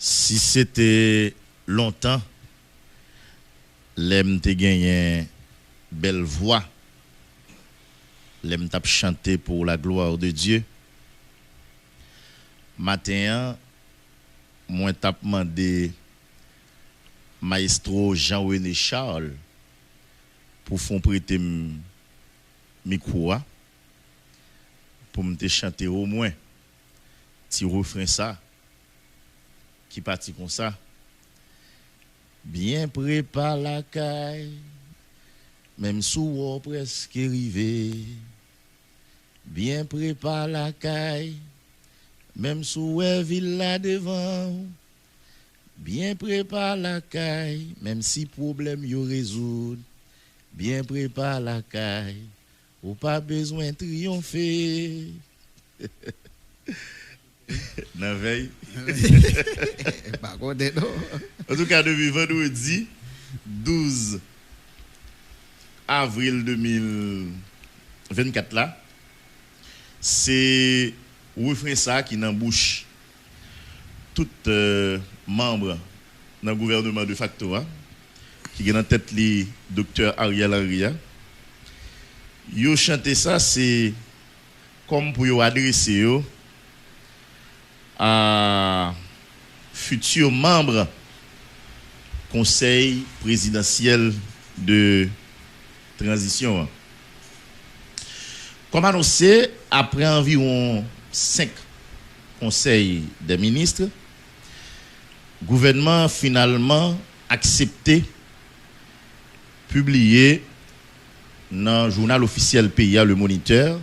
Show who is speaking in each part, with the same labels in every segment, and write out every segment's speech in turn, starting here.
Speaker 1: Si c'était longtemps, l'aime te gagné belle voix, l'aime t'a chanté pour la gloire de Dieu. Matin, moi t'a demandé maestro Jean-René Charles pour font prêter micro pour me chanter au moins petit refrain ça qui partit comme ça. Bien prépare la caille, même sous presque arrivé. Bien prépare la caille, même sous ville là devant. Bien prépare la caille, même si problème yo résout. Bien prépare la caille, ou pas besoin de triompher. Dans veille.
Speaker 2: Pas content, non.
Speaker 1: En tout cas, depuis vendredi 12 avril 2024 là, c'est refrain ça qui dans bouche tout membre dans le gouvernement de facto qui est dans tête le docteur Ariel Henry. Yo chanté ça, c'est comme pour yo adresser yo à futurs membres conseil présidentiel de transition. Comme annoncé, après environ 5 conseils des ministres, le gouvernement a finalement accepté publier dans le journal officiel PIA Le Moniteur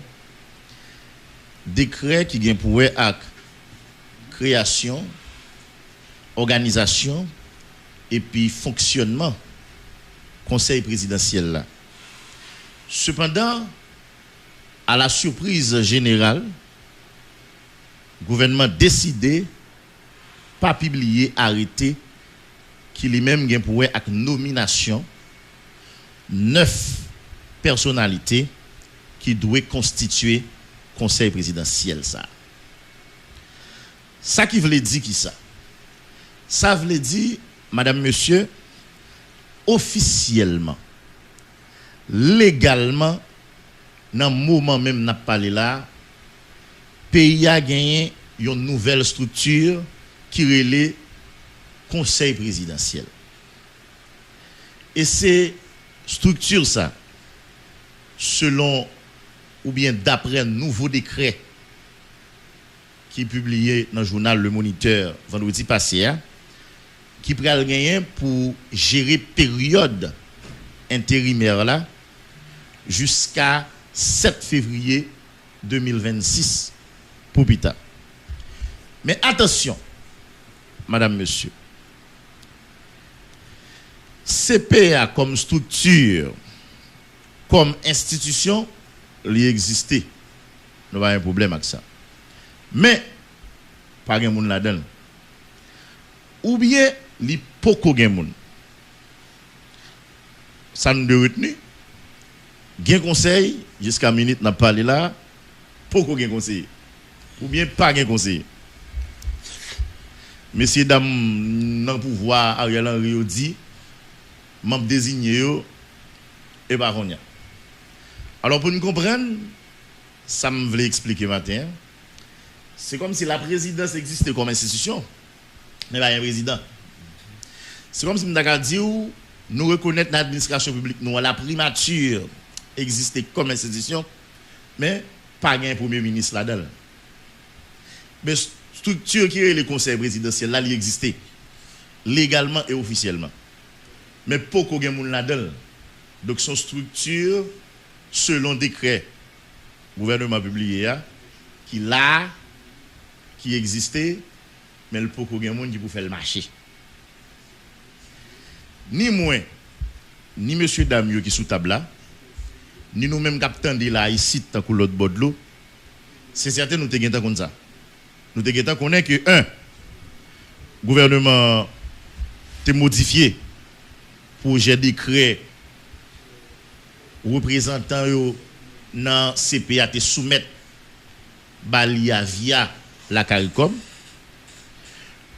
Speaker 1: décret qui vient pour acte création, organisation et puis fonctionnement conseil présidentiel là. Cependant, à la surprise générale, le gouvernement a décidé pas publier arrêté qui lui-même vient pour avec nomination 9 personnalités qui doivent constituer conseil présidentiel ça. Ça qui veut dire qui ça? Ça veut dire, madame, monsieur, officiellement, légalement, dans le moment même n'a parlé là, pays a gagné une nouvelle structure qui relève conseil présidentiel. Et c'est structure ça, selon ou bien d'après un nouveau décret qui est publié dans le journal Le Moniteur vendredi passé, qui pral gagner pour gérer période intérimaire là jusqu'à 7 février 2026 pour Pita. Mais attention, madame, monsieur, CPA comme structure, comme institution, il existait. Nous avons un problème avec ça. Mais, pas de monde là-dedans. Ou bien, il n'y a pas de monde. Ça nous doit retenir. Gain conseil, jusqu'à minute, n'a pas parlé là, pas de conseil. Ou bien, pas de conseil. Messieurs, dames, dans le pouvoir, Ariel Henry dit, membre désigné, et pas qu'on y a. Alors, pour nous comprendre, ça me voulait expliquer matin. C'est comme si la présidence existait comme institution, mais pas un président. C'est comme si nous reconnaissons l'administration publique, nous, la primature existait comme institution, mais pas un premier ministre là-dedans. Mais structure qui est le conseil présidentiel, là, il existait légalement et officiellement. Mais pas qu'on ait là-dedans. Donc, son structure, selon décret, le gouvernement publié, qui existait, mais le faut qu'il y ait des gens qui peuvent faire le marché. Ni moi, ni monsieur Damio qui est sous table là, ni nous-mêmes qui attendons là, ici, tant que l'autre bord de l'eau, c'est certain que nous avons comme ça. Nous avons connaît que, le gouvernement a modifié pour j'ai décret représentant dans CPA te soumettre Balia via la CARICOM.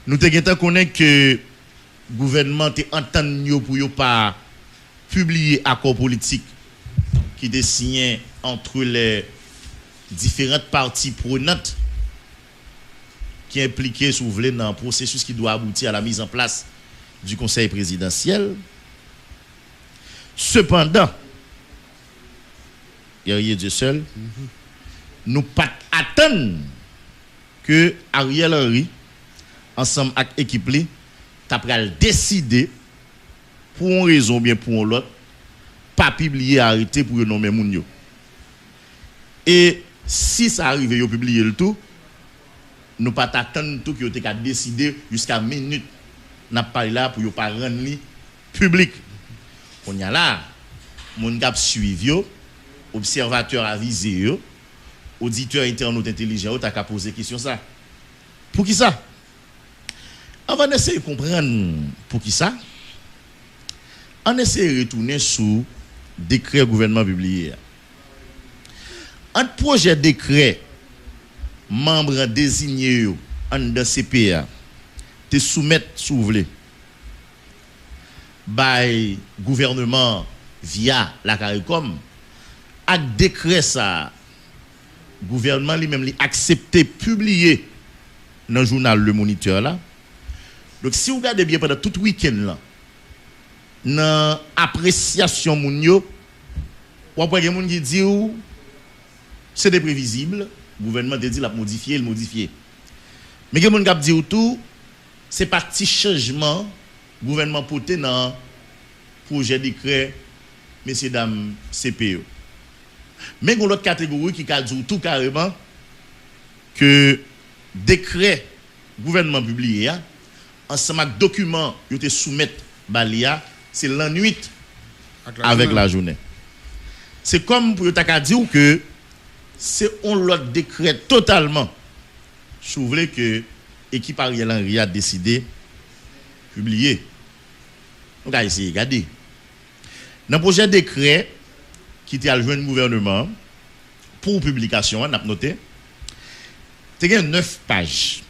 Speaker 1: Nous te connaître que le gouvernement te entendu pour ne pas publier accord politique qui est signé entre les différentes parties prenantes qui impliquées si vous voulez, dans un processus qui doit aboutir à la mise en place du conseil présidentiel. Cependant, il y a rien de seul, nous pas attendre que Ariel Henry, ensemble avec l'équipe, t'as décider pour une raison ou bien pour l'autre, pas publier arrêté pour nommer Mounio. Et si ça arrive, vous publier le tout, nous pas attendre tout que vous avez décidé jusqu'à minute n'a pas là pour ne pas rendre public. On y a là, mon cap suivi, observateur avisé, auditeur internaute intelligent, tu as posé question ça. Pour qui ça? On va essayer de comprendre pour qui ça. On essaie de retourner sous décret gouvernement publié. Un projet décret membre désigné en de CPA te soumettre si vous voulez by gouvernement via la CARICOM à décret ça gouvernement lui-même li accepté publier dans le journal Le Moniteur là. Donc si vous regardez bien pendant tout week-end là dans appréciation moun yo ou après gen moun qui dit c'est prévisible, le gouvernement te dit la modifier, le modifier. Mais gen moun k'ap dit tout c'est parti changement gouvernement porté dans projet décret messieurs dames CPO. Mais gon l'autre catégorie qui ka dit tout carrément que décret gouvernement publié ensemble avec document yo te soumettre balia c'est la nuit avec la journée. C'est comme pour ta dire que c'est on l'autre décret totalement. Si vous voulez que l'équipe Ariel Henry a décidé publier. On va essayer de regarder. Dans le projet décret qui était à le gouvernement pour publication, on a noté, tu as 9 pages,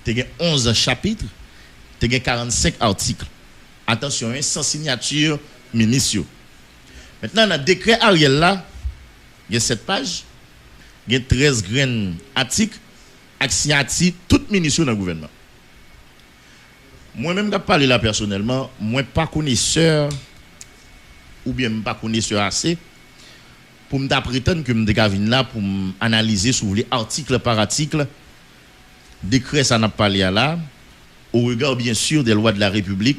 Speaker 1: tu as 11 chapitres, tu as 45 articles. Attention, sans signature ministre. Maintenant, dans le décret Ariel là, il y a 7 pages, il y a 13 graines articles, avec signature toute ministre dans le gouvernement. Moi-même, je parle là personnellement, moi pas connaisseur, ou bien pas connaisseur assez, pour me prétendre que je suis là pour analyser sur les articles par article, décret ça n'a pas là, au regard bien sûr des lois de la République,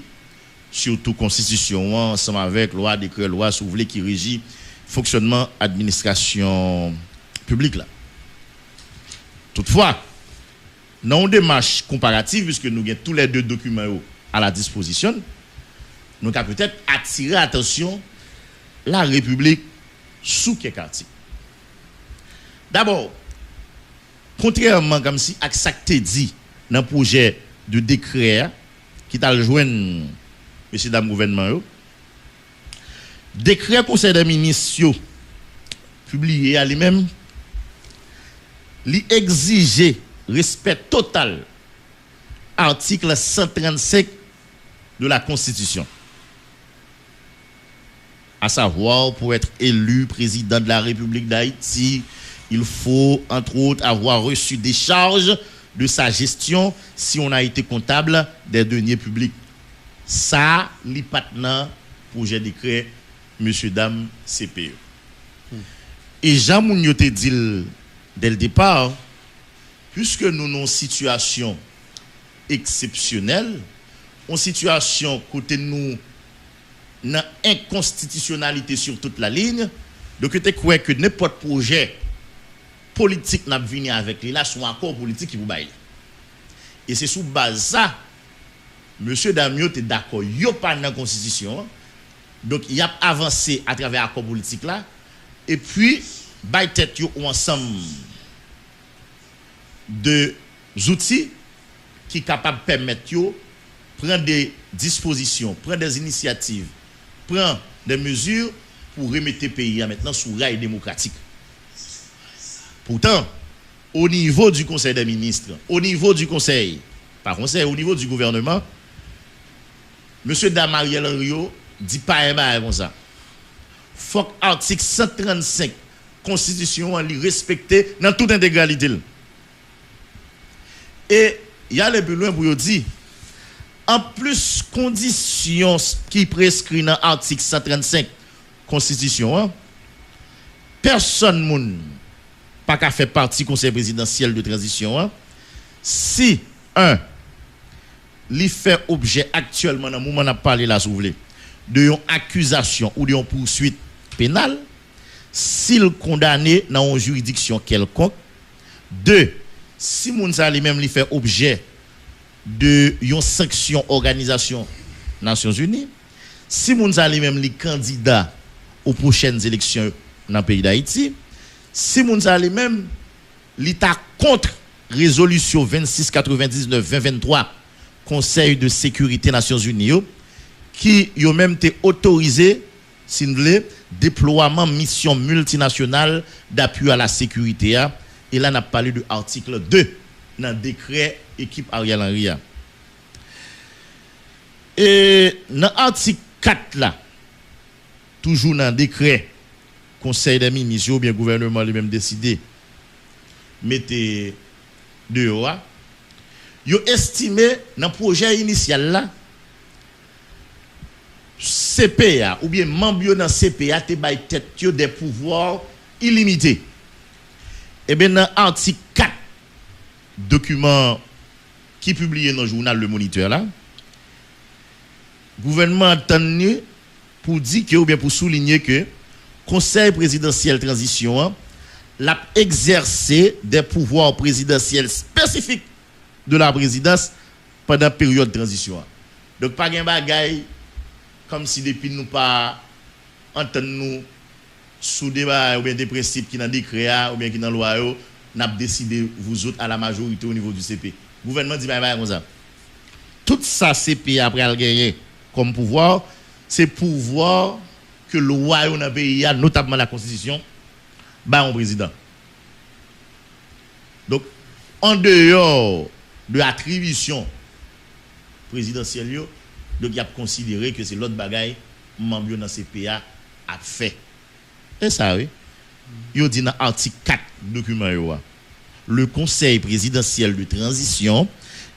Speaker 1: surtout constitution ensemble avec loi décret loi si vous voulez qui régit fonctionnement administration publique là. Toutefois dans une démarche comparative puisque nous avons tous les deux documents à la disposition, nous avons peut-être attirer attention la République sous quelques articles. D'abord, contrairement comme si à ça que dit dans le projet de décret qui t'a rejoint monsieur dame gouvernement décret conseil des ministres publié à lui-même lui exiger respect total article 135 de la Constitution, à savoir pour être élu président de la République d'Haïti il faut entre autres avoir reçu des charges de sa gestion si on a été comptable des deniers publics. Ça, li patnan projet décret monsieur dame CPE. Et Jean Mounio te dit dès le départ, puisque nous avons une situation exceptionnelle, une situation côté nous une inconstitutionnalité sur toute la ligne, donc tu crois que n'importe projet politique n'a venu avec lui là son accord politique qui vous baille. Et c'est sous base ça monsieur Damio est d'accord, il n'y a pas de constitution. Donc, il a avancé à travers l'accord politique là. Et puis, il tête un ensemble de outils qui sont capables de permettre de prendre des dispositions, prendre des initiatives, prendre des mesures pour remettre le pays maintenant sous rail démocratique. Pourtant, au niveau du Conseil des ministres, au niveau du Conseil, par contre, au niveau du gouvernement, M. Damariel Henriot dit pas un bail comme ça. Faut que l'article 135 Constitution li respecté dans toute intégralité. Et il y a le plus loin pour dire, en plus conditions qui prescrit dans l'article 135 Constitution, personne moun pas qu'à faire partie conseil présidentiel de transition si un li fait objet actuellement dans le moment où on a parlé là si vous voulez de une accusation ou de une poursuite pénale s'il condamné dans une juridiction quelconque. Deux, si moun sa lui-même li fait objet de une sanction organisation Nations Unies, si moun sa lui-même li candidat aux prochaines élections dans le pays d'Haïti, si moun sa lui-même li ta contre résolution 2699-2023 Conseil de sécurité Nations Unies qui yo même été autorisé si vous voulez déploiement mission multinationale d'appui à la sécurité et là on a parlé de article 2 dans le décret équipe Ariel Henry. Et dans l'article 4 là toujours dans le décret conseil des ministres ou bien gouvernement lui-même décidé mettez dehors yo estimé dans le projet initial là CPA ou bien membre dans CPA te bay tête des pouvoirs illimités. Et bien dans l'article 4 document qui publié dans le journal Le Moniteur là gouvernement tenu pour dire que ou bien pour souligner que conseil présidentiel transition l'a exercé des pouvoirs présidentiels spécifiques de la présidence pendant la période de transition. Donc pas de bagaille comme si depuis nous pas entendre nous sous débat ou bien des principes qui dans décret ou bien qui dans loi n'a décidé vous autres à la majorité au niveau du CP. Le gouvernement dit bah comme ça. Tout ça CP après le gagner comme pouvoir, c'est pouvoir que le royaume dans le pays a notamment la constitution bah au président. Donc en dehors de l'attribution présidentielle, donc il a considéré que c'est l'autre bagaille membre dans CPA a fait. Et ça oui. Il dit dans l'article 4 document le conseil présidentiel de transition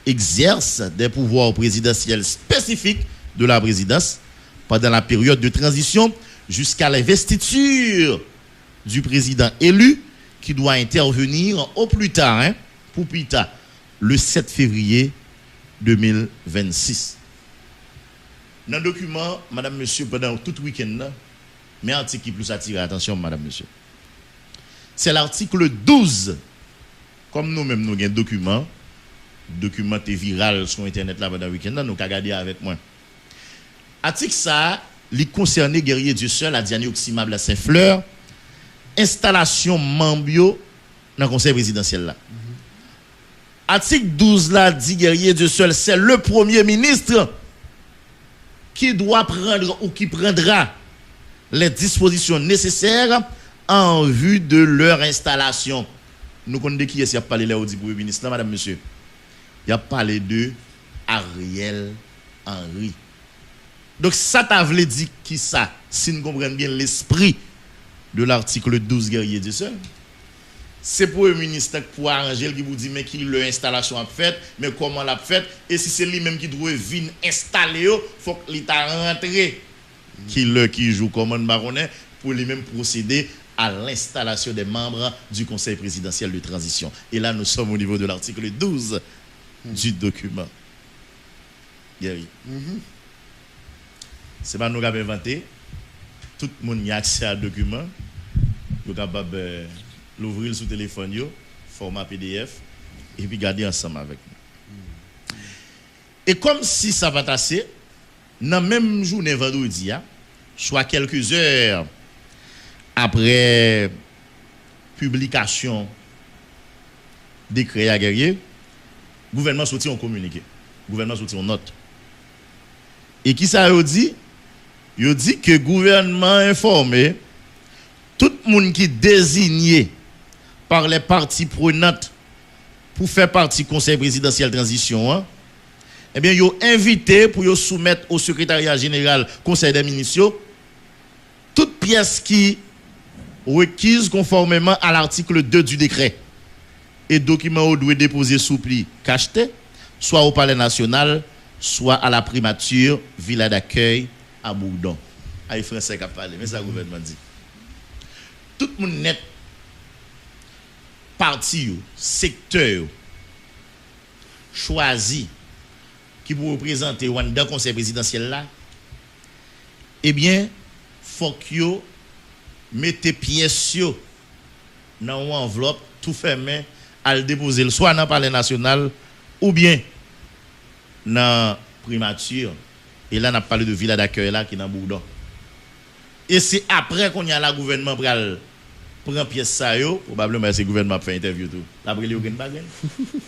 Speaker 1: exerce des pouvoirs présidentiels spécifiques de la présidence pendant la période de transition jusqu'à l'investiture du président élu qui doit intervenir au plus tard pour plus tard le 7 février 2026. Dans le document, madame, monsieur, pendant tout le week-end, mais l'article qui plus attire attention, madame, monsieur. C'est l'article 12. Comme nous-mêmes, nous avons un document est viral sur Internet là pendant le week-end, nous avons regardé avec moi. Article ça, il concerne guerrier Dieu seul à Diane Oximable à Saint-Fleur, installation Mambio dans le conseil présidentiel là. Article 12 là dit guerrier Dieu seul, c'est le premier ministre qui doit prendre ou qui prendra les dispositions nécessaires en vue de leur installation. Nous connaissons qui est-ce qui a parlé là au Premier ministre, madame, monsieur. Il a parlé de Ariel Henry. Donc ça t'a voulu dire qui ça, si nous comprenons bien l'esprit de l'article 12 guerrier de seul. C'est pour le ministre pour arranger qui vous dit mais qui l'installation a fait, mais comment l'a fait, et si c'est lui-même qui doit venir installer, il faut qu'il t'a rentré qui joue comme un baronnet pour lui-même procéder à l'installation des membres du conseil présidentiel de transition. Et là nous sommes au niveau de l'article 12 du document. Gary. C'est pas nous qui avons inventé. Tout le monde a accès à document. Vous êtes capable l'ouvrir sur le téléphone, format PDF, et puis garder ensemble avec nous. Et comme si ça va passer, dans la même journée vendredi, soit quelques heures après publication décret à guerrier, le gouvernement sortit en communiqué, le gouvernement sortit en note. Et qui ça dit? Il dit que le gouvernement informé tout le monde qui est désigné par les parties prenantes pour faire partie du conseil présidentiel transition eh bien, ils ont invité pour yo soumettre au secrétariat général Conseil des ministres toute pièce qui requise conformément à l'article 2 du décret. Et documents doivent déposer sous pli cacheté, soit au Palais national, soit à la primature, villa d'accueil à Bourdon. Ah, les Français qui parlent, mais ça le gouvernement dit. Tout le monde net, parti, secteur, choisi, qui pour représenter dans le conseil présidentiel là, eh bien, faut que vous mettez pièces dans une enveloppe, tout fermé, à le déposer soit dans le palais national ou bien dans la primature. Et là, on a parlé de villa d'accueil là qui est dans Bourdon. Et c'est après qu'on y a la gouvernement pour prendre pièce ça, probablement c'est le gouvernement qui fait interview tout. Après, il y a une bague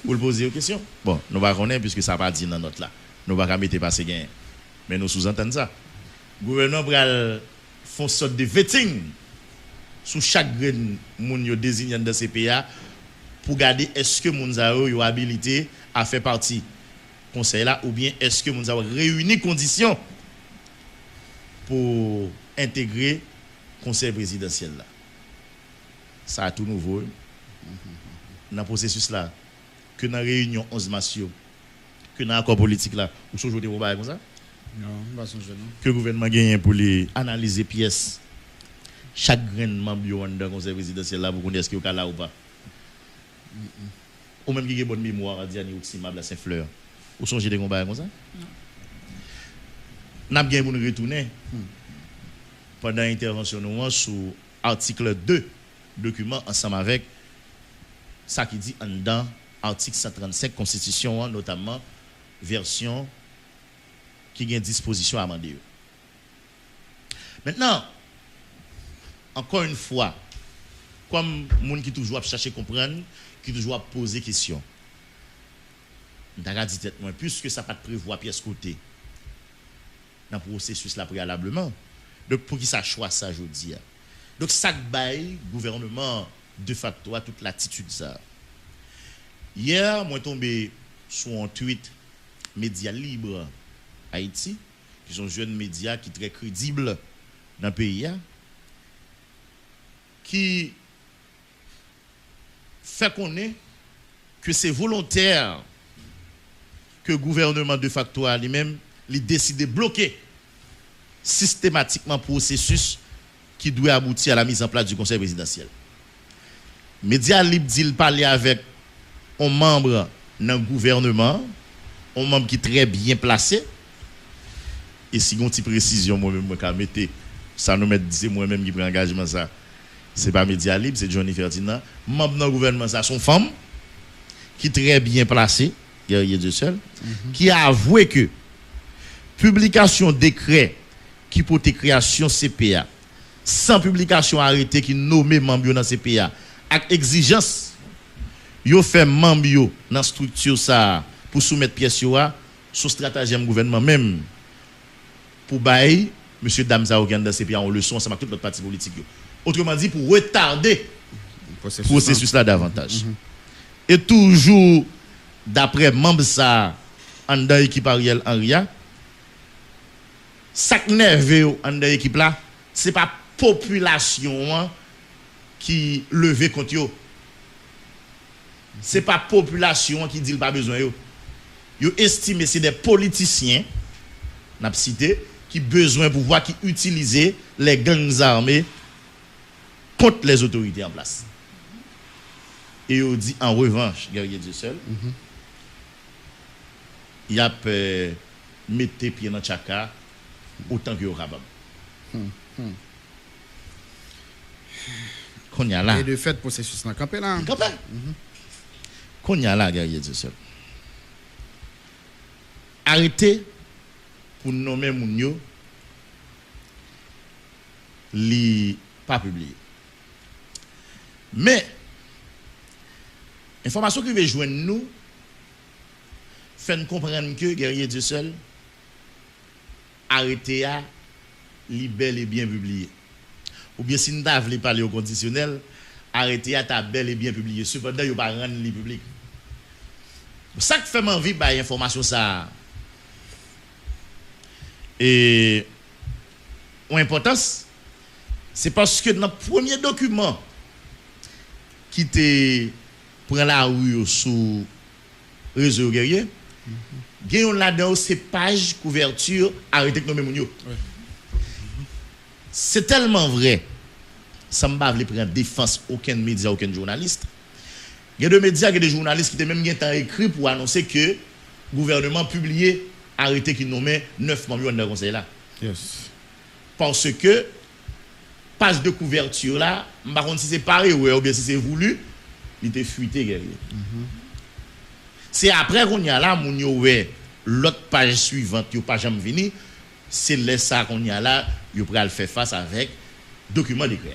Speaker 1: pour le poser aux questions. Bon, nous va connaître puisque ça pas dit dans notre là. Nous va mettre passer gain. Mais nous sous-entendons ça. Le gouvernement faire une sorte de vetting sous chaque grain moun yo désigné dans ces pays pour garder est-ce que moun sa yo habilité à faire partie conseil là ou bien est-ce que moun sa réuni conditions pour intégrer conseil présidentiel là. Ça a tout nouveau dans le processus là que dans la réunion 11 mars que dans l'accord politique là ou toujours des comme ça
Speaker 2: non pas son non
Speaker 1: que le gouvernement gagne pour les analyser pièces chaque grain membre dans le conseil présidentiel là pour connaître est-ce qu'il y a là ou pas ou même qui a bonne mémoire à Diane Oximable à Saint-Fleur ou songez des combats comme ça n'a bien pour nous retourner pendant l'intervention nous sur article 2 document ensemble avec ça qui dit en dedans article 135 constitution notamment version qui a une disposition à amender. Maintenant encore une fois comme monde qui toujours chercher comprendre qui toujours poser question d'ailleurs dit tête moi puisque ça pas prévoir pièce côté dans le processus là préalablement donc pour qui ça choix ça jodi donc ça bail gouvernement de facto à toute l'attitude ça hier moi tombé sur un tweet Média Libre Haïti qui sont jeunes médias qui très crédibles dans le pays qui fait connaître que c'est volontaire que le gouvernement de facto lui-même il décide de bloquer systématiquement le processus qui doit aboutir à la mise en place du conseil présidentiel. Média Libre dit parler avec un membre dans le gouvernement, un membre qui est très bien placé. Et si on a une précision, moi-même, je vais mettre ça, nous mettre, c'est moi-même qui prends engagement ça. Ce n'est pas Média Libre, c'est Johnny Ferdinand. Membre dans le gouvernement, ça, son femme, qui est très bien placé, guerrier de seul, qui a avoué que publication décret qui porte création CPA, sans publication arrêtée qui nomme membre dans CPA, avec exigence, yo fait membre dans structure ça pour soumettre pièce sous stratagème gouvernement même pour bailler monsieur Damza Ogan dans CPA en leçon ensemble avec toute notre parti politique. Autrement dit pour retarder le processus là davantage. Et toujours d'après membre ça en dans équipe Ariel Henry, ça nerveux en dans équipe là, c'est pas population qui levé contre yo. C'est pas population qui dit pas besoin yo. Yo estime c'est des politiciens n'a cité qui besoin pouvoir qui utiliser les gangs armés contre les autorités en place. Et on dit en revanche, guerrier Dieu seul, il a mettre pied dans chaka autant que capable. Qu'on y a là.
Speaker 2: Et de fait processus dans campé là.
Speaker 1: Campé. Qu'on y a là guerrier Dieu seul. Arrêtez pour nommer moun yo li pas publié. Mais information qui veut joindre nous fait nous comprendre que guerrier Dieu seul arrêté à li bel et bien publié. Ou bien si nous voulons parler au conditionnel, arrêté à ta bel et bien publié. Cependant, il pas rendre li public. Ça qui fait m'envie bah information ça Et l'importance, c'est parce que dans le premier document qui était prend la rue sous réseau guerrier, gagnons là-dedans ces pages couverture arrêté que nous mêmes. C'est tellement vrai. Ça me pas prendre défense aucun média, aucun journaliste. Il y a des médias, il y a des journalistes qui étaient même écrit pour annoncer que le gouvernement publié arrêté qui nommait 9 membres dans le conseil là.
Speaker 2: Yes.
Speaker 1: Parce que page de couverture là, je ne sais pas si c'est pareil ou bien si c'est voulu, il était fuité guerrier. C'est après qu'on y a là, mon yo l'autre page suivante, yo pas jamais venu, c'est là ça qu'on y a là, yo pral faire face avec document d'écrit.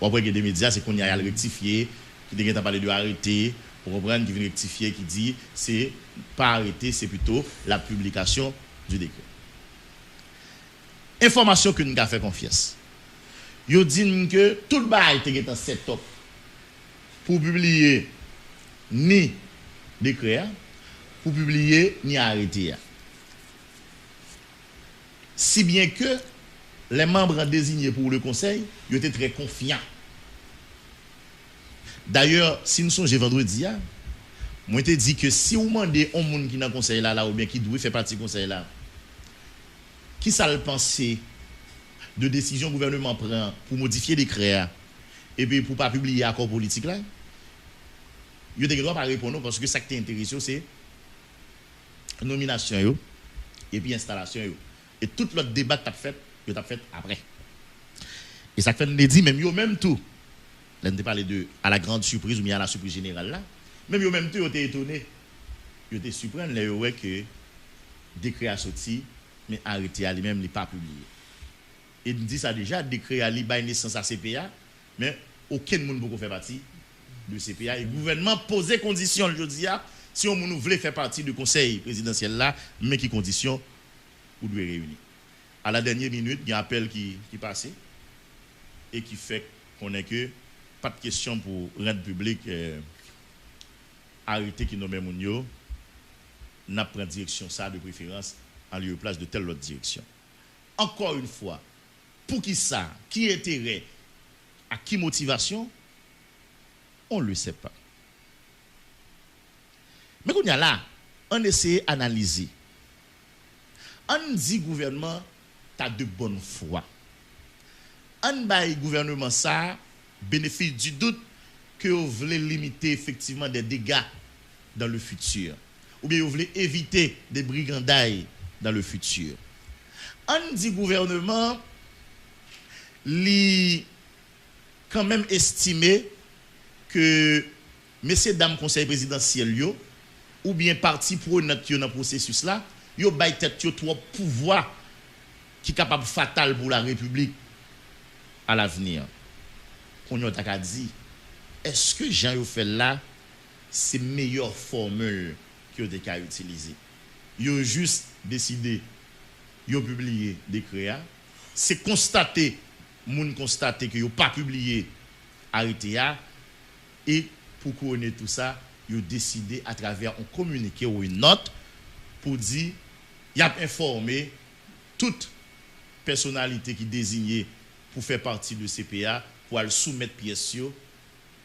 Speaker 1: Après que des médias, c'est qu'on y a le rectifier, qui dégage à parler de arrêter, pour comprendre qui vient rectifier, qui dit c'est pas arrêter, c'est plutôt la publication du décret. Information que nous avons fait confiance. Yo dit que tout le bail était en setup pour publier ni décret, pour publier ni arrêter. Si bien que les membres désignés pour le conseil, ils étaient très confiants. D'ailleurs, si nous sommes vendredi, moi je dit que si vous demandez un monde qui est dans le conseil là, ou bien qui doit faire partie du conseil là, qui ça le penser de décision que le gouvernement prend pour modifier les décrets et puis pour ne pas publier l'accord politique là, il y a des gens qui répondre parce que ça qui t'intéresse, c'est nomination et puis installation. Et tout l'autre débat que tu as fait après. Et ça fait nous dit même yo même tout. Là on parlé de à la grande surprise ou bien à la surprise générale là. Même yo même tout était étonné. Yo était surpris là ouais que décret a sorti mais arrêté à lui-même il pas publié. Et il dit ça déjà décret a li bail naissance à CPA mais aucun monde peut faire partie de CPA et le gouvernement posait condition le jodi a si on nous voulait faire partie du conseil présidentiel là mais qui conditions ou doit réunir. À la dernière minute, il y a un appel qui passait et qui fait qu'on n'est que pas de question pour rendre public arrêter qui nomme Mounio, n'a pris direction ça de préférence en lieu et place de telle autre direction. Encore une fois, pour qui ça, qui intérêt, à qui motivation, on ne le sait pas. Mais qu'on y a là, on essaie d'analyser. On dit gouvernement t'as de bonne foi. On bail gouvernement ça bénéfice du doute que vous voulez limiter effectivement des dégâts dans le futur ou bien vous voulez éviter des brigandailles dans le futur. On dit gouvernement li quand même estimé que messieurs dames conseil présidentiel yo ou bien parti prenant dans le processus là yo bay tête yo trop pouvoir qui est capable fatal pour la République à l'avenir. On y a dit est-ce que Jean yo fait là c'est meilleure formule que des cas utiliser. Yo juste décidé yo publier décret c'est constater moun constater que yo pas publié arrêté et pour couronner tout ça yo décidé à travers un communiqué ou une note pour dire il a informé toute personnalité qui désignée pour faire partie de CPA pour aller soumettre pièces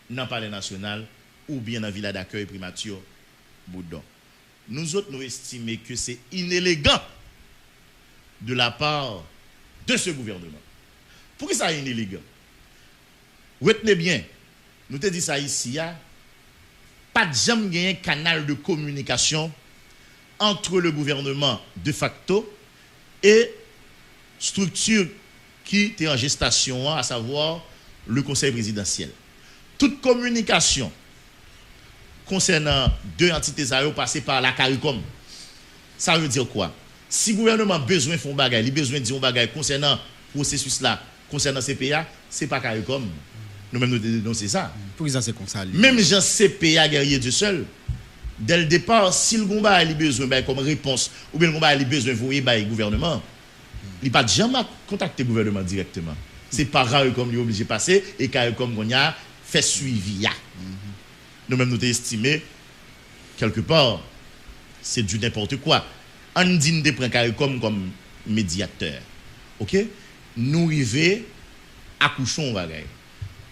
Speaker 1: dans le palais national ou bien dans la villa d'accueil primature Boudon. Nous autres nous estimons que c'est inélégant de la part de ce gouvernement. Pourquoi ça est inélégant? Retenez bien, nous te dit ça ici, pas de jamais gagner un canal de communication entre le gouvernement de facto et structure qui était en gestation, à savoir le conseil présidentiel. Toute communication concernant deux entités à passer par la CARICOM. Ça veut dire quoi? Si le gouvernement a besoin de faire un bagage, il a besoin de dire un bagage concernant le processus là, concernant CPA, ce n'est pas CARICOM. Nous-mêmes nous dénonçons ça.
Speaker 2: Pour ça, c'est comme ça.
Speaker 1: Même Jean CPA guerrier du seul. Dès le départ, si le gouvernement a besoin comme réponse, ou bien le gouvernement a besoin de voir le gouvernement, il n'a pas jamais contacté le gouvernement directement. C'est pas CARICOM qui est obligé de passer et CARICOM qu'on a fait suivi. Nous-mêmes nous estimé quelque part, c'est du n'importe quoi. on dit de prendre CARICOM comme médiateur. OK? Nous arrivons à couchon bagaille.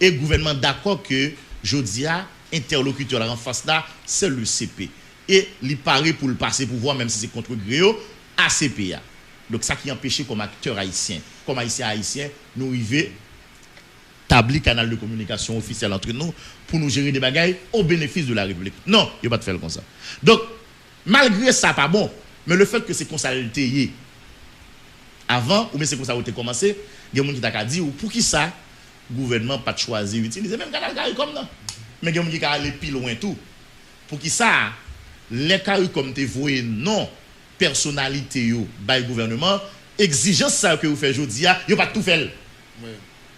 Speaker 1: Et le gouvernement d'accord que Jodia interlocuteur en face là, c'est le CP. Et il paraît pour le passer pouvoir même si c'est contre Gréo à CPA. Donc ça qui empêche comme acteur haïtien, comme haïtien, nous arrivons établir canal de communication officiel entre nous pour nous gérer des bagailles au bénéfice de la République. Non, il n'y a pas de faire comme ça. Donc, malgré ça, pas bon, mais le fait que c'est comme ça avant, ou bien c'est comme ça où tu as commencé, il y a des gens qui t'a dit, ou pour qui ça, le gouvernement n'a pas choisi d'utiliser même canal CARICOM, non. Mais il y a des gens qui ont allé plus loin tout. Pour qui ça, les CARICOM te voient non, personnalité yo, by gouvernement, exigence ça que vous faites aujourd'hui, il pas tout fait. Oui.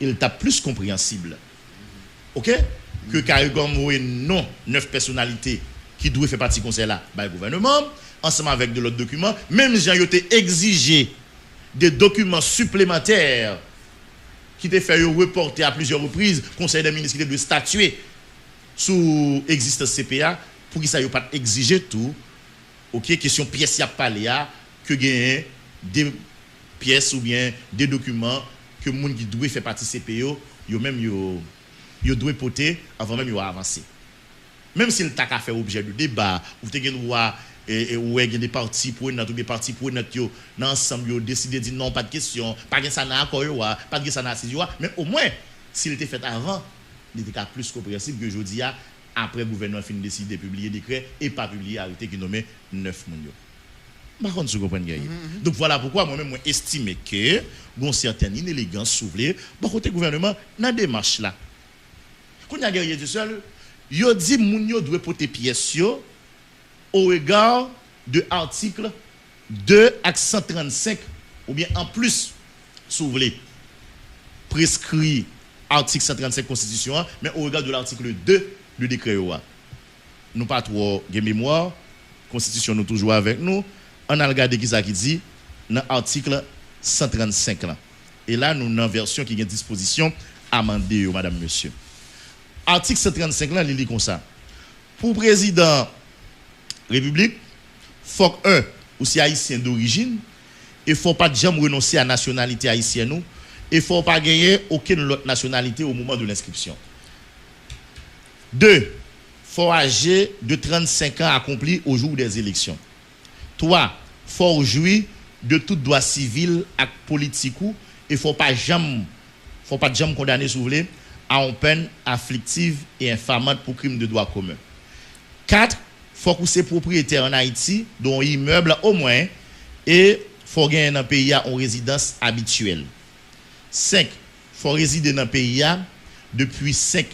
Speaker 1: Il t'a plus compréhensible. OK? Que CARICOM voit non, 9 personnalités qui doivent faire partie du conseil là, by gouvernement, ensemble avec de l'autre document, même si ils ont exigé des documents supplémentaires qui te fait reporter à plusieurs reprises, conseil des ministres qui doit statuer sous existence CPA, pour qu'ils ne pas exiger tout. OK, question pièce y a parlé que gagne des pièces ou bien des documents que les gens qui doivent faire partie CPO, yo même yo doivent porter avant même yo avancer. Même si le t'a fait objet de débat, ou te gen droit ou des partis pour notre des partis pour notre yo dans ensemble yo décider dire non pas de question, pas que ça n'a accord yo, pas que ça n'a assise yo, mais au moins s'il était fait avant, il était plus compréhensible que aujourd'hui après le gouvernement fin décider de publier décret et pas publier arrêté qui nommé 9 moun yo. Par contre, vous comprenez. Donc voilà pourquoi moi-même moi estime que bon certaine inélégance souvlé bon côté gouvernement dans démarche là. Quand il y a guerrier du seul, yo dit moun yo doit porter pièce yo au regard de article 2 à 135 ou bien en plus souvlé prescrit article 135 constitution mais au regard de l'article 2 du décret nous pas trop de mémoire constitution nous toujours avec nous on a regardé qui ça qui dit dans l'article 135 là et là nous dans version qui a disposition amendée madame monsieur article 135 là il dit comme ça pour président République faut un ou si haïtien d'origine et faut pas jamais renoncer à nationalité haïtienne nous et faut pas gagner aucune autre nationalité au moment de l'inscription. 2. Faut âgé de 35 ans accompli au jour des élections. 3. Faut jouir de tout droit civil et politique et faut pas jamais condamner si vous voulez à une peine afflictive et infamante pour crime de droit commun. 4. Faut que ses propriétaires en Haïti dont immeuble au moins et faut gagner dans le pays en résidence habituelle. 5. Faut résider dans le pays depuis 5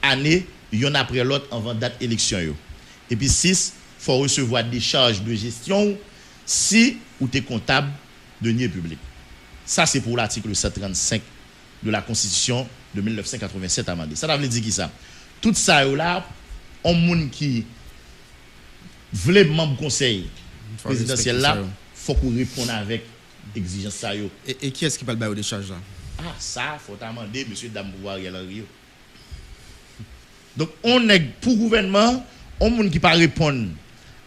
Speaker 1: années yon après l'autre avant date élection yo. Et puis 6, faut recevoir des charges de gestion si ou t'es comptable de deniers publics. Ça c'est pour l'article 135 de la Constitution de 1987 amendée. Ça veut dire qui ça? Tout ça là on moun qui voulait membre conseil présidentiel là, faut qu'on réponde avec exigence ça yo.
Speaker 2: Et qui est-ce qui parle de des charges là?
Speaker 1: Ah ça faut demander monsieur dame pouvoir Ariel Henry. Donc on est pour gouvernement, on moun qui pas répondre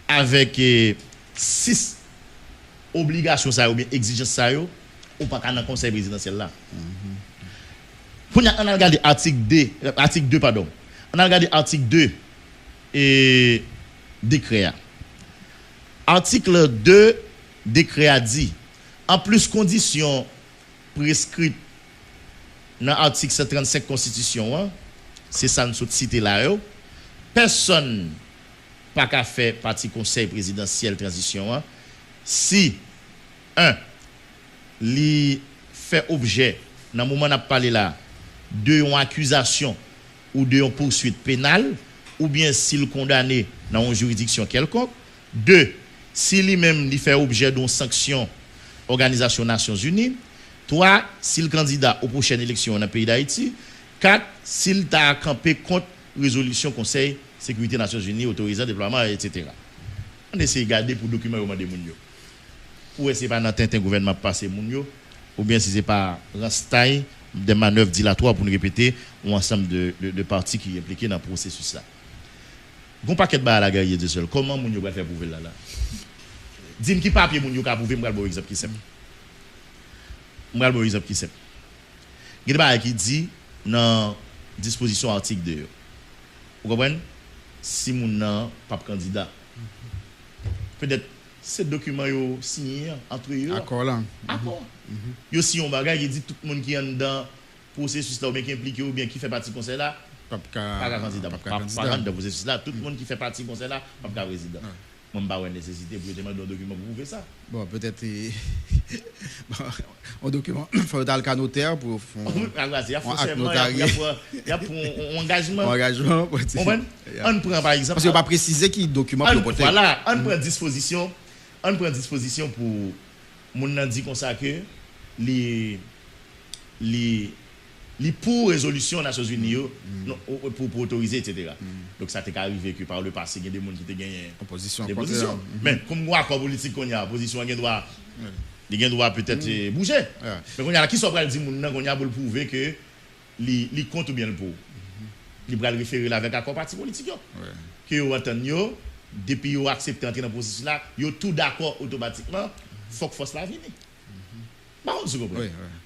Speaker 1: avec 6 obligations ça ou bien exigences ça yo, ou pas dans conseil présidentiel là. Pour on a regardé article 2 pardon. On a regardé article 2 et décret. Article 2 décret a dit en plus conditions prescrites dans l'article 135 Constitution, c'est ça nous cité là, personne pas qu'à faire partie conseil présidentiel transition si li fait objet dans le moment où on a parlé là de une accusation ou de une poursuite pénale ou bien s'il condamné dans une juridiction quelconque. 2. Si lui-même il fait objet d'une sanction Organisation Nations Unies. 3. Si le candidat aux prochaines élections dans le pays d'Haïti. 4. S'il t'a campé contre résolution Conseil Sécurité Nations Unies autorisant le déploiement, etc. On essaie de garder pour documenter au monde de Mounio. Ou est-ce que c'est pas dans un gouvernement passé Mounio, ou bien si c'est pas Rastaï, des manœuvres dilatoires pour nous répéter, ou ensemble de partis qui sont impliqués dans le processus là. Bon paquet de bas à la guerre de seul. Comment Mounio va faire pour là? Dis-moi qui papier moun yo ka prouver, m'gal bon exemple qui simple. M'gal bon exemple qui simple. Il y a des qui dit dans disposition article 2. Vous comprenez? Si moun nan pas candidat. Peut-être ces documents yo signé entre eux.
Speaker 2: Accord là.
Speaker 1: Accord. Yo si on bagay qui dit tout le monde qui est dans processus là ou bien qui impliqué ou bien qui fait partie du conseil là pas candidat. Pas dans processus là, tout le monde qui fait partie du conseil là pas président. Moi pas une nécessité pour demander un document pour prouver ça.
Speaker 2: Bon, peut-être un document il faut le notaire pour
Speaker 1: il y a forcément il y a pour engagement.
Speaker 2: Engagement.
Speaker 1: On prend par exemple
Speaker 2: parce que pas préciser qui document pour porter.
Speaker 1: Voilà, on prend disposition pour moun nan dit comme ça que les pour résolution Nations Unies pour autoriser etc. Donc ça t'est arrivé que par le passé il y a des gens qui te gagné
Speaker 2: opposition
Speaker 1: des positions. Mais comme moi accord politique qu'on y a position il doit peut-être bouger. Mais qu'on y a qui soit pral dire moun nan qu'on y a pour prouver que li compte bien le pour. Il va le référer avec accord parti politique que yo entend yo depuis yo accepter entrer dans processus là, yo tout d'accord automatiquement, faut que force la venir.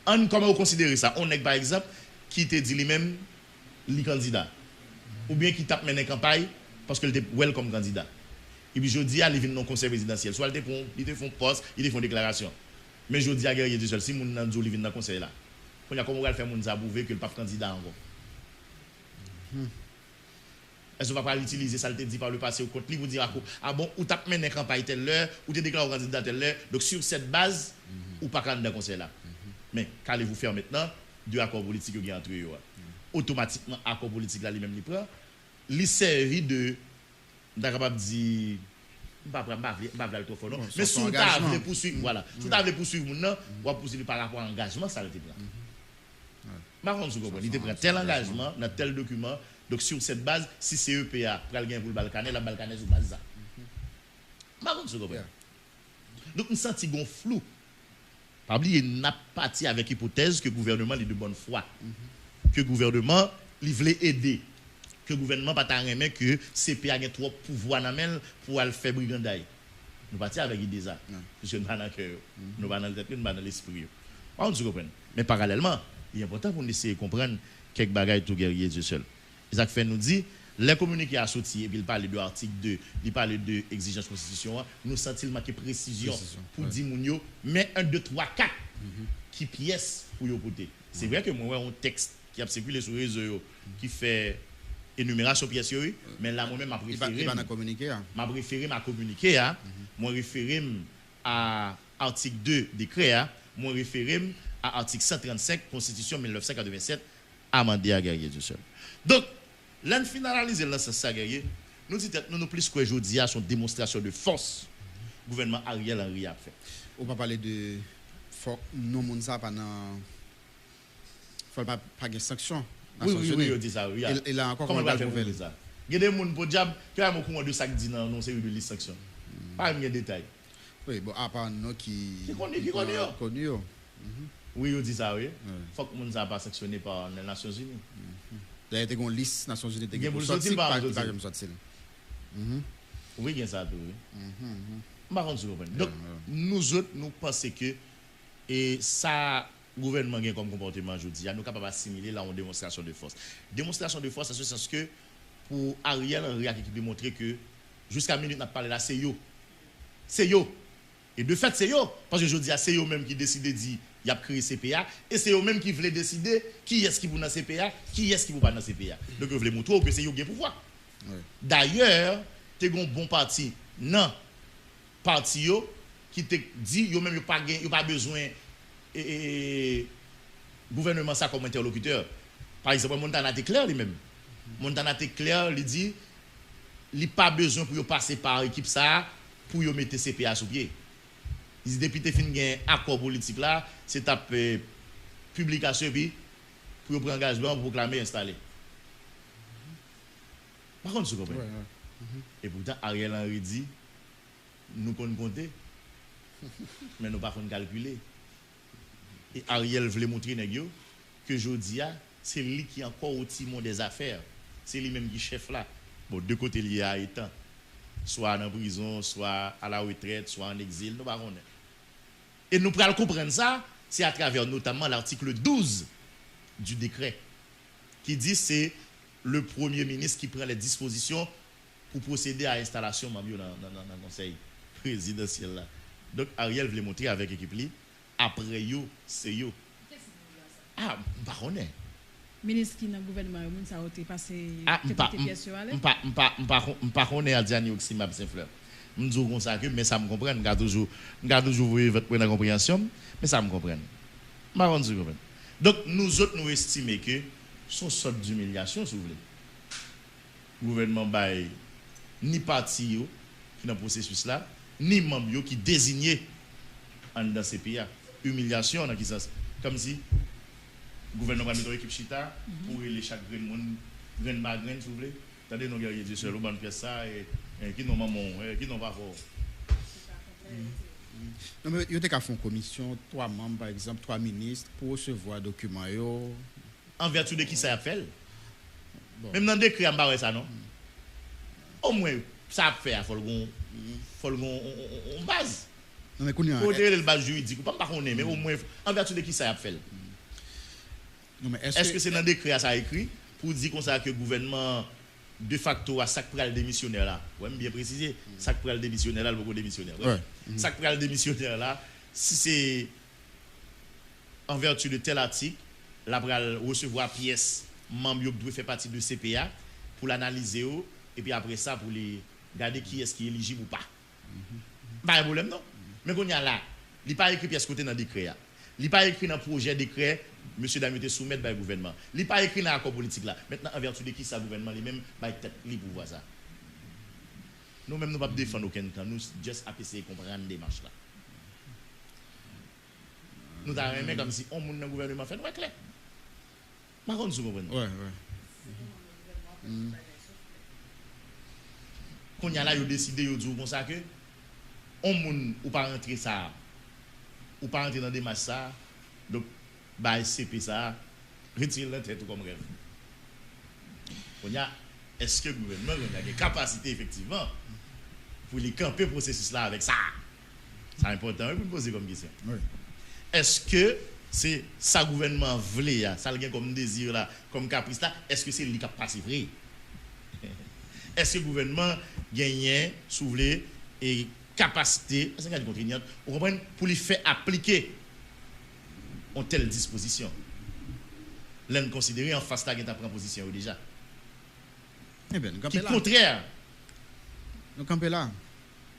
Speaker 1: On comment considérer ça? On est par exemple qui te dit lui-même li candidat ou bien qui tape mener campagne parce que il était welcome candidat. Et puis je dis à il vient dans conseil présidentiel, soit il te font poste, il te font déclaration. Mais je dis à guerrier du seul si moun nan djou li vient dans conseil là. On y a comment on va faire moun ça prouver que le pas candidat encore. Est-ce qu'on va pas l'utiliser ça te dit par le passé au compte li vous dire ah bon ou tape mener campagne telle heure ou te déclare candidat telle heure donc sur cette base ou pas candidat conseil là. Mais qu'allez-vous faire maintenant deux accords politiques qui entre eux automatiquement accord politique là lui-même il prend li servi de capable dire pas trop fort non mais si tu as poursuivre voilà si tu as poursuivre mon non ou poursuivre par rapport à engagement ça le te prend. Par contre vous comprenez il te prend tel engagement dans tel document. Donc sur cette base, si CEPA pral gain pour le Balkané, la Balkané sur base ça. Par contre, donc nous senti gon flou. Pas oublier n'a parti avec hypothèse que le gouvernement est de bonne foi. Que le gouvernement il voulait aider. Que le gouvernement pas remet que CPA a trop pouvoir dans main pour aller faire brigandaille. Nous parti avec idée ça. Je ne pas dans cœur. Nous pas dans le tête, nous pas dans l'esprit. Par contre, vous comprenez. Mais parallèlement, il est important pour nous essayer de comprendre quelques bagages tout guerrier Dieu seul. Isaac fait nous dit les communiqués à sortir et puis il parle de l'article 2, il parle de exigence constitution, nous sentons marquer précision pour dire mounio mais 1 2 3 4 qui pièce pour yo côté. C'est vrai que moi un texte qui a circulé sur les réseaux qui fait énumération pièces mais là moi même m'a préféré m'a communiqué moi référé à article 2 décret moi référé à article 135 constitution 1987 amendé à guerrier du seul. Donc l'un finaliser dans ce sens guerrier nous dit nous plus que aujourd'hui à son démonstration de force gouvernement Ariel Henry a fait.
Speaker 2: On va parler de non moun ça pendant faut pas de sanctions.
Speaker 1: Oui, dit ça oui.
Speaker 2: Il a encore
Speaker 1: comment on va faire ça. Il y a des gens pour diable qui a mon courant de sac dit non c'est de liste sanction. Pas de détails.
Speaker 2: Oui, bon à part nous qui
Speaker 1: connu. Oui, on dit ça oui. Faut que moun ça pas sanctionné par les Nations Unies.
Speaker 2: Il y a une liste Nations Unies qui
Speaker 1: est sorti par oui, il y a ça tout. Donc nous autres nous pensons que et ça gouvernement gagne comme comportement aujourd'hui, nous capable assimiler là en démonstration de force. Démonstration de force à ce sens que pour Ariel Henry qui démontrer que jusqu'à minute n'a parlé là c'est yo. C'est yo. Et de fait c'est yo parce que je dis c'est yo même qui décide dit il a créé CPA et c'est eux même qui voulaient décider qui est-ce qui vous dans CPA, qui est-ce qui vous pas dans CPA. Donc vous voulez montrer que c'est eux qui ont pouvoir. D'ailleurs, tu as un bon parti non parti yo qui te dit yo même yo pas besoin gouvernement ça comme interlocuteur. Par exemple, Montana Téclair lui-même. Montana Téclair lui dit il pas besoin pour yo passer par équipe ça pour yo mettre CPA sur pied. Il dit depuis que fin un accord politique là, c'est ta publication puis pour prendre engagement pour proclamer installer. Par contre, vous comprenez. Et pourtant Ariel Henry dit nous pouvons compter mais nous pas calculer. Et Ariel voulait montrer que Jodia c'est lui qui est encore au timon des affaires. C'est lui même qui chef là. Bon, de côté lié à étant. soit en prison, soit à la retraite, soit en exil, nous ne connaissons pas. Et nous pourrons comprendre ça, c'est à travers notamment l'article 12 du décret, qui dit que c'est le Premier ministre qui prend les dispositions pour procéder à l'installation dans le conseil présidentiel. Là. Donc Ariel voulait montrer avec l'équipe, après yo, c'est yo. Ah, je ne sais pas.
Speaker 3: Ministre qui dans le gouvernement, ça a été passé.
Speaker 1: Je ne sais pas à Diani Oximab Saint-Fleur. Je dis comme ça, mais ça me comprend. Je toujours voir votre première compréhension, mais ça me comprend. Donc, nous autres, nous estimons que c'est une sorte d'humiliation, si vous voulez. Le gouvernement bail ni parti qui est dans le processus là, ni membre qui désigné dans ces pays. Humiliation, dans quel sens? Comme si le gouvernement a mis une équipe chita pour les chaque grain par grain, si vous voulez. Attendez, nous avons dit seul, on fait ça, et qui n'ont pas qui n'ont pas fort.
Speaker 2: Non, mais il y a une commission, 3 membres, par exemple, 3 ministres, pour recevoir des documents.
Speaker 1: En vertu de qui ça a fait? Bon. Même dans le décret, on ne ça, non? Au moins, ça a fait, il faut une base.
Speaker 2: Non, mais il
Speaker 1: faut une base juridique, pas mais au moins, en vertu de qui ça a fait? Est-ce que c'est dans le décret ça a écrit pour dire qu'on sait que le gouvernement de facto à sac pral démissionnaire là, ouais, bien précisé, sac pral démissionnaire là, le beaucoup démissionnaire. Ouais. Sac pral démissionnaire là, si c'est en vertu de tel article, la pral recevoir pièce membre qui doit faire partie de CPA pour l'analyser et puis après ça pour les regarder qui est-ce qui est éligible ou pas. Pas de problème non. Mais qu'on y a là, il pas écrit pièce côté dans décret. Il pas écrit dans projet décret monsieur Damioté soumettre par le gouvernement. Il pas écrit dans l'accord politique là. Maintenant en vertu de qui ça gouvernement lui-même va tête libre pour voir ça. Nous même nous pas défendre aucun camp, nous juste essayer de comprendre des démarches là. Nous avons comme si on monde dans le gouvernement fait ouais clair. Par contre vous comprenez.
Speaker 2: Ouais.
Speaker 1: Quand y a là, ils ont décidé de dire comme ça que on moun ou pas rentrer ça, ou pas rentrer dans des matchs ça, donc bah CP ça, retire la tête comme rêve. Est-ce que le gouvernement a des capacités effectivement pour les camper le processus là avec ça? C'est important pour poser comme question.
Speaker 2: Oui.
Speaker 1: Est-ce que c'est ça gouvernement voulait, ça le comme désir là, comme caprice là, est-ce que c'est lui qui a passé vrai? Est-ce que le gouvernement gagne, souvlé et capacité, vous comprenez, pour lui faire appliquer une telle disposition? L'un considéré en face de ta proposition déjà.
Speaker 2: Eh bien,
Speaker 1: qui est contraire.
Speaker 2: Nous campons là.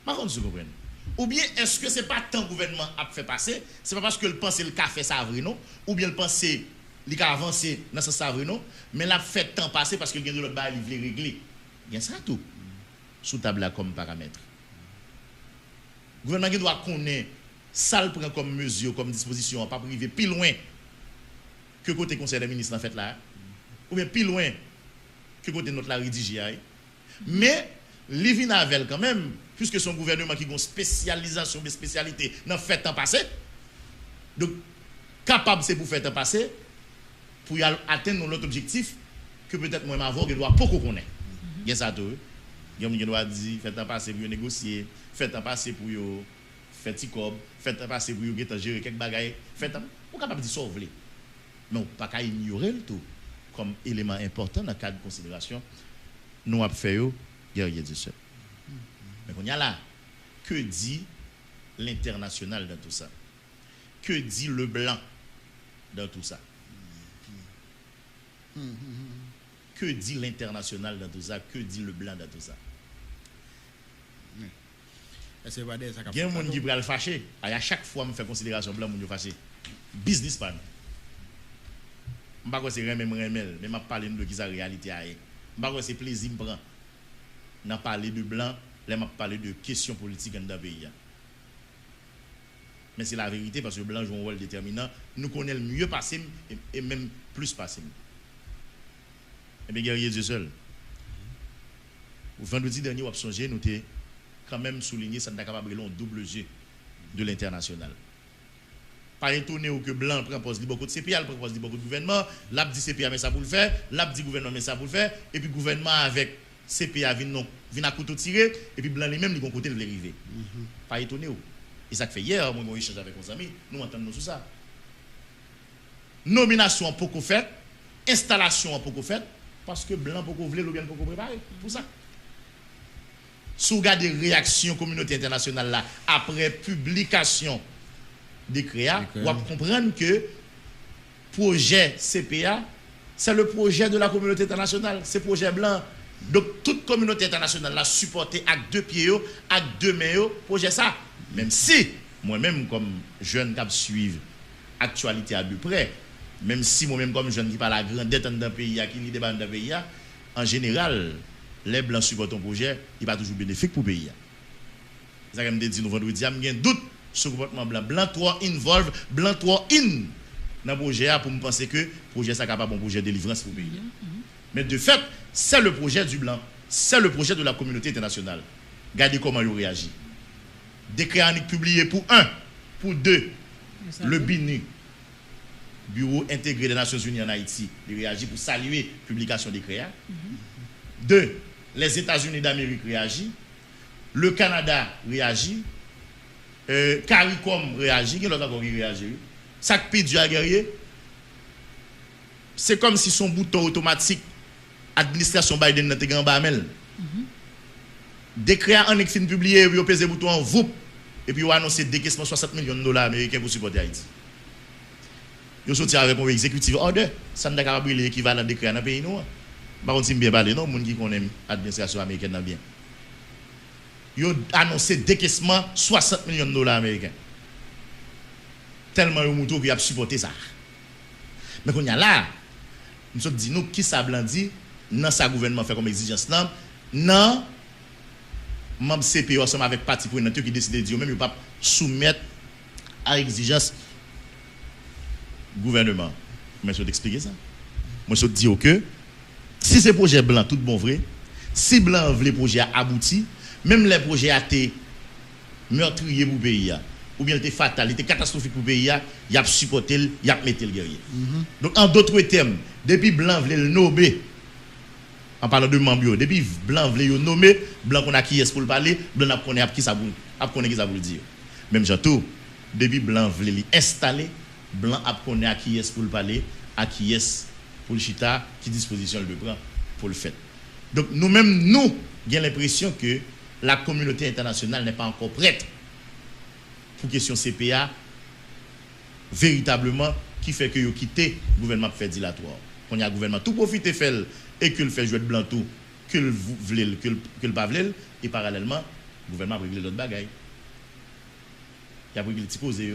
Speaker 1: Par contre, vous comprenez. Ou bien est-ce que ce n'est pas tant que le gouvernement a fait passer, c'est pas parce que le pensée le café ça vrai non, ou bien le pensée il a avancé dans ce ça vrai non, mais l'a fait tant passer parce que le gain de l'autre bail il veut régler. Il y a ça tout sous table là comme paramètre. Le gouvernement doit connaître ça le prend comme mesure, comme disposition, pas privé plus loin que côté conseil des ministres en fait là, ou bien plus loin que côté notre la rédigé. Mais les vinavel quand même, puisque son gouvernement qui a une spécialisation, des spécialités dans fait temps passé, donc capable c'est pour faire temps passé, pour y atteindre notre objectif que peut-être moi avant je dois beaucoup connaître. Il y a ça tout. Il doit dire fait temps passé pour négocier, fait temps passé pour faire ticob, fait temps passé pour gérer quelques bagailles, fait temps on capable de sauver. Mais on pas qu'à ignorer le tout comme élément important dans le cadre de considération nous avons fait guerrier du seul. Mais on y a là, que dit l'international dans tout ça? Que dit le blanc dans tout ça? Que dit l'international dans tout ça? Que dit le blanc dans tout ça? Il y a des gens qui veulent le fâcher. À chaque fois, je fais considération blanc, je fâché. Business pan. Je ne sais pas si c'est remel, mais je parle de qui est la réalité. Je ne sais pas si c'est plaisir me prend. Je parle de blanc, je parle de questions politiques dans le pays. Mais c'est la vérité parce que blanc joue un rôle déterminant. Nous connaissons le mieux passé et même plus passé. Et bien, guerrier Dieu seul. Vendredi dernier, on a songé, nous avons quand même souligné ça n'a capable de un double G de l'international. Pas étonné que blanc propose beaucoup de CPA, propose beaucoup de gouvernement, l'AP dit CPA mais ça pour le faire, l'AP dit gouvernement mais ça pour le faire, et puis gouvernement avec CPA vient à couteau tiré et puis blanc lui-même il côté de l'arrivée. Pas étonné. Et ça fait hier moi j'ai échangé avec nos amis, nous entendons tout ça. Nomination pour qu'on fait, installation pour qu'on fait parce que blanc pour qu'on voulait ou bien pour qu'on préparer pour ça. Si vous regardez réaction communauté internationale là après publication des CREA, vous comprendre que projet CPA c'est le projet de la communauté internationale, c'est projet blanc. Donc toute communauté internationale l'a supporté avec 2 pieds, avec 2 mains, projet ça. Même si moi-même comme jeune qui suivre actualité à peu près, même si moi-même comme jeune qui parle la grandeur d'un pays qui lit débat d'un pays, en général, les blancs supportent un projet, il pas toujours bénéfique pour le pays. C'est ça que je me dis nous vendredi, j'ai un doute sur le comportement blanc. Blanc 3 involve, blanc 3 in dans le projet pour me penser que le projet est capable de projet de délivrance pour le pays. Mais de fait, c'est le projet du blanc, c'est le projet de la communauté internationale. Regardez comment il réagit. Décret annexe publié pour 1, pour 2, le BINU, Bureau intégré des Nations Unies en Haïti, il réagit pour saluer la publication des décrets. 2, les États-Unis d'Amérique réagissent, le Canada réagit, CARICOM réagit, qui l'autre encore réagit. Ça qui du guerrier, c'est comme si son bouton automatique, administration Biden n'a pas en bas mail. Décret annexe publié, il a pesé bouton en VOUP, et puis il a annoncé décaissement $60 millions américains pour supporter Haïti. Ils sont sortis avec un exécutif order, ça n'a pas brûler l'équivalent décret dans le pays. Par contre, si je bien parler, non, les gens qui connaissent l'administration américaine bien. Ils ont annoncé décaissement $60 millions américains. Tellement ils ont a supporté ça. Mais quand il y a là, nous sommes dit, nous, qui ça blanc dit, dans sa gouvernement fait comme exigence, non, membre CPO ensemble avec parti pour qui décide de dire, même, ils ne peuvent pas soumettre à exigence gouvernement. Mais je vais t'expliquer ça. Moi, je vais te dire que si ce projet blanc, tout bon vrai, si blanc veut le projet abouti, même les projets a été meurtriers pour le pays, ou bien était fatal, était catastrophique pour le pays, il a supporté, il a mis le guerrier. Donc, en d'autres termes, depuis blanc veut le nommer, en parlant de membres, depuis blanc veut le nommer, blanc qu'on a qui est pour le parler, blanc connaît qui ça veut dire. Même j'entends, depuis blanc veut l'installer, blanc connaît qui est pour le parler, à qui est pour le chita, qui disposition le prend pour le faire. Donc nous-mêmes, nous avons l'impression que la communauté internationale n'est pas encore prête pour question CPA véritablement qui fait que vous quittez le gouvernement fait dilatoire. Quand il y a un gouvernement tout profite fait et que le fait jouer de blanc tout, que le voulez, que le pas voulez, et parallèlement, le gouvernement a réglé d'autres bagailles. Il a réglé les petits causés.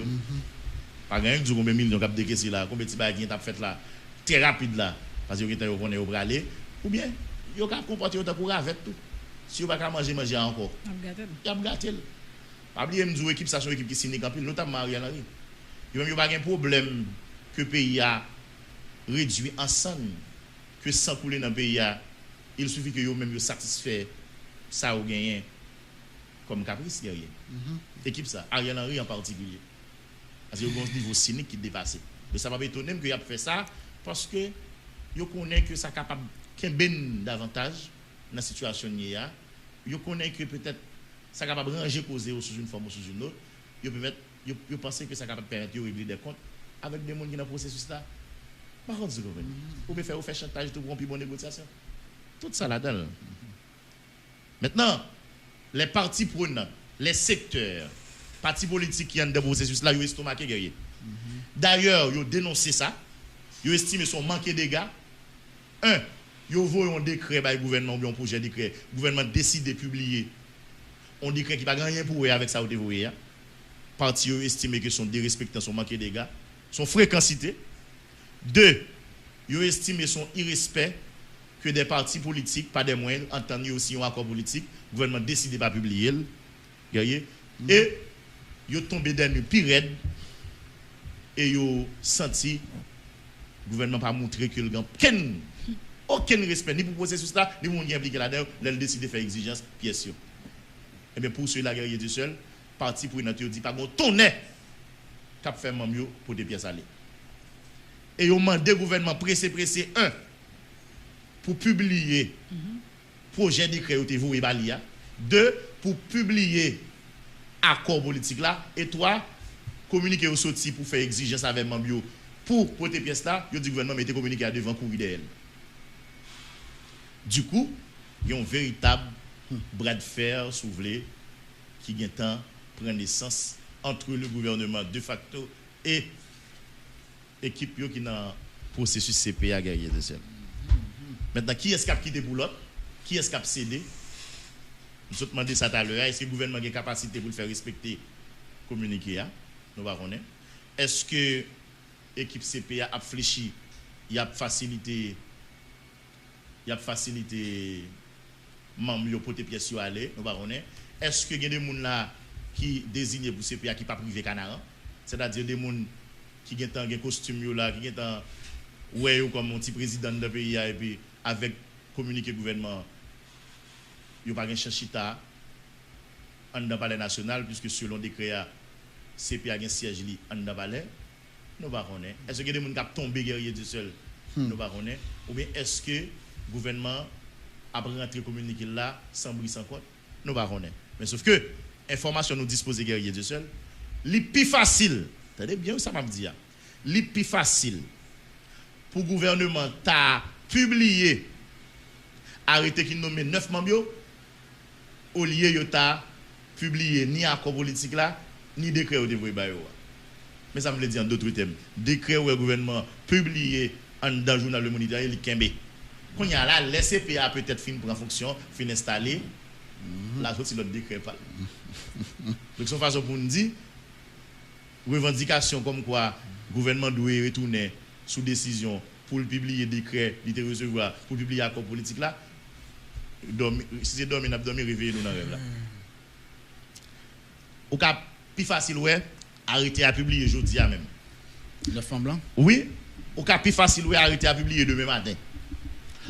Speaker 1: Par exemple, du combien de millions de décaissés là, combien de petits bagailles qui fait là, très rapide là, parce que vous avez au aller, ou bien, vous avez comporté pour avec tout. Si vous n'avez pas manger encore. Il y a gâté. Pas oublier une équipe, ça c'est une équipe qui signe en pile, notamment Ariel Henry. Il n'y a pas de problème que le pays a réduit ensemble, que sans couler dans le pays, il suffit que vous-même satisfait ça ou gagné comme caprice guerrier. Équipe ça, Ariel Henry en particulier. Parce qu'il y a un niveau cynique qui dépasse. Mais ça va m'étonner qu'il a fait ça parce que vous connaissez que ça est capable de bien davantage dans la situation qu'il y a. Vous connaissez que peut-être ça est capable de ranger causer sous une forme ou sous une autre. Vous pensez que ça est capable de permettre de régler des comptes avec des gens qui sont dans le processus là. Par contre, vous pouvez faire chantage pour une bonne négociation. Tout ça là-dedans. Maintenant, les partis prenants, les secteurs, partis politiques qui ont dans le processus là, ils ont estomaqué guerrier. D'ailleurs, ils ont dénoncé ça. Ils ont estimé son manque de dégâts. Ils ont envoyé un décret par le gouvernement ou un projet de décret. Le gouvernement décide de publier un décret qui n'a pas rien pour eux avec ça où vous voyez. Parti ont estimé que son dérespectant, son manque de dégâts, son fréquencité. 2, ils ont estimé son irrespect que des partis politiques, pas des moyens, entendent aussi un accord politique. Le gouvernement décide de ne pas publier. Et ils ont tombé dans le pire raide et ils ont senti le gouvernement pas montré que le gars aucun respect ni pour le processus là, ni pour les gens impliqués là-dedans, ils décident de faire exigence pièce. Et bien pour ceux là guerrier du seul, parti pour une dit pas gon tonnet cap faire mieux pour des pièces aller. Et ils ont demandé au gouvernement pressé 1 pour publier projet décret où tu voué balia. 2 pour publier accord politique là et 3 communiquer au sorti pour faire exigence avec membre pour porter pièce là, yo dit gouvernement mettez communiquer à devant courir d'elle. Du coup, il y a un véritable bras de fer soulevé qui vient temps prendre naissance entre le gouvernement de facto et l'équipe qui est dans le processus CPA guerrier de seul. Maintenant, qui est-ce qui a quitté pour l'autre? Qui est-ce qui a cédé? Nous avons demandé ça tout à l'heure. Est-ce que le gouvernement a la capacité pour le faire respecter le communiqué? Nous va connaître. Est-ce que l'équipe CPA a fléchi, il a facilité membres pour tes pièces à aller? Nous va connaître. Est-ce que il y a des gens là qui désignent pour CPA qui pas privé canaran? C'est-à-dire des gens qui ont un costume là, qui ont un ouais comme un petit président de pays et puis avec communiqué gouvernement il n'y a pas de chita en dans palais national puisque selon décret CPA a un siège en dans palais nous pas connaît est-ce que des gens qui ont tombé guerrier du seul nous pas connaît ou bien est-ce que le gouvernement a rentré communiqué là sans bruit sans code nous pas connaît mais sauf que information nous dispose guerrier du seul li plus facile attendez bien ça m'a dit li plus facile pour le gouvernement t'a publié arrêté qui nomme 9 membres au lieu de t'a publié ni accord politique là ni décret au dévoyé bayo mais ça me le dit en d'autres termes décret où le gouvernement publié en dans le journal Le Moniteur il kembe quand y a là les CPA peut-être fin prendre fonction fin installer la sortie l'autre décret pas donc son façon pour nous dire revendication comme quoi le gouvernement doit retourner sous décision pour publier décret, il recevoir pour publier accord politique là. Si c'est dormir, n'a dormi réveiller nous dans rêve là. Au cas plus facile ouais, arrêter à publier aujourd'hui même.
Speaker 2: Le fond blanc?
Speaker 1: Oui, au cas plus facile ouais, arrêter à publier demain matin.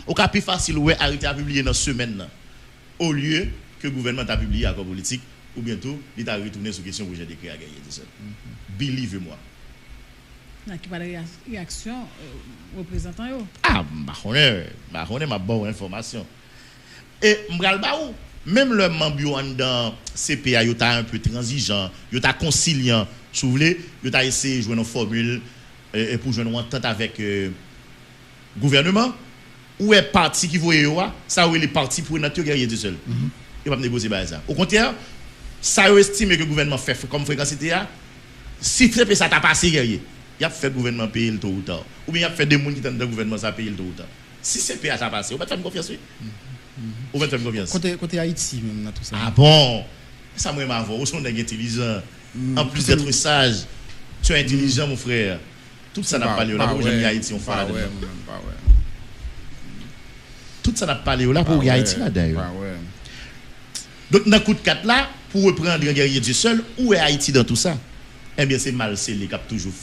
Speaker 1: Au cas plus facile ouais, arrêter à publier dans semaine là. Au lieu que le gouvernement a publié accord politique ou bientôt il a retourné sur question projet décret à gagner tout seul. Believe-moi.
Speaker 3: Qui pas de réaction représentant yo.
Speaker 1: Ah, on ma bonne information. Et m'bral ba ou même le membre dans CPA yo ta un peu transigeant, yo ta conciliant, si vous voulez, yo ta essayé jouer une formule et pour jouer une entente avec gouvernement ou est parti qui voyait yo ça ou les partis pour notre guerrier du seul. Il va négocier ba ça. Au contraire, ça yo estime que le gouvernement fait comme fréquencité si fait ça t'a passé guerrier. Il a fait le gouvernement payer le tôt ou tard. Ou bien il a fait des gens qui sont dans le gouvernement ça payer le tôt ou tard. Si c'est PA ça passe, on va faire confiance. On va faire confiance.
Speaker 2: Côté Haïti même dans tout ça.
Speaker 1: Ah bon, ça moi m'a voir, on est intelligent. En plus d'être sage, tu es intelligent mon frère. Tout ça n'a pas lieu là pour les Haïti on fait là. Tout ça n'a pas lieu là pour les Haïti là d'ailleurs. Donc dans coup de 4 là pour reprendre le guerrier du seul où est Haïti dans tout ça? Eh bien c'est mal c'est les cap toujours